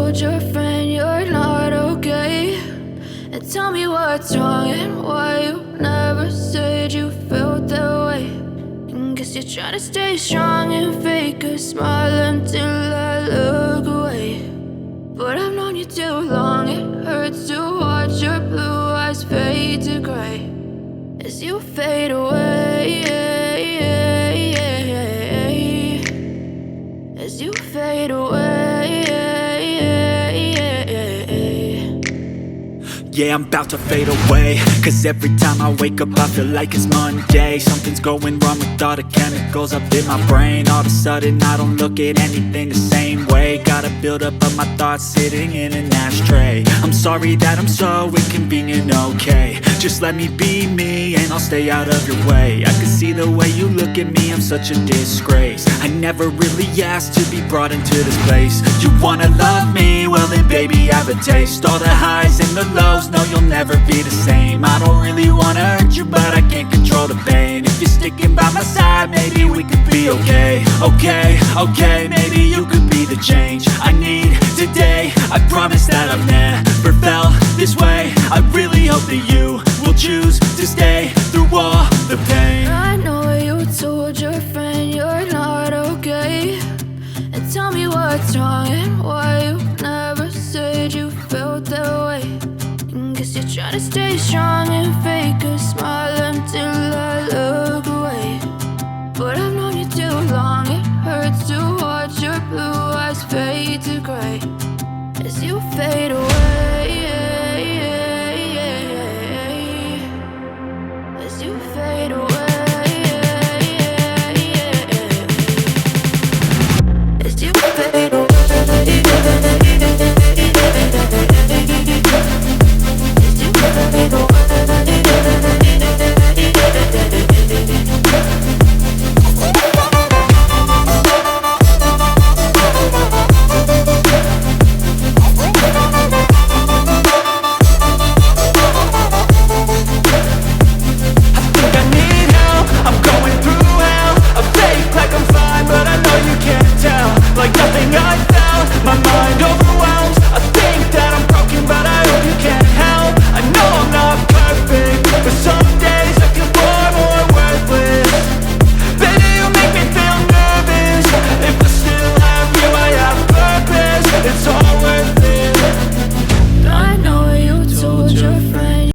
told your friend you're not okay? And tell me what's wrong and why you never said you felt that way. And guess you're trying to stay strong and fake a smile until I look away. But I've known you too long, it hurts to watch your blue eyes fade to gray as you fade away, as you fade away. Yeah, I'm about to fade away, cause every time I wake up I feel like it's Monday. Something's going wrong with all the chemicals up in my brain. All of a sudden I don't look at anything the same way. Got a build up of my thoughts sitting in an ashtray. I'm sorry that I'm so inconvenient, okay? Just let me be me and I'll stay out of your way. I can see the way you look at me, I'm such a disgrace. I never really asked to be brought into this place. You wanna love me? Well then baby have a taste. All the highs and the lows, no, you'll never be the same. I don't really wanna hurt you, but I can't control the pain. If you're sticking by my side, maybe we could be okay. Okay, maybe you could be the change I need today. I promise that I've never felt this way. I really hope that you will choose to stay through all the pain. I know you told your friend you're not okay. And tell me what's wrong and why you never said you felt that way. Guess you're trying to stay strong and fake a smile until I look away. But I've known you too long, it hurts to watch your blue eyes fade to gray as you fade away.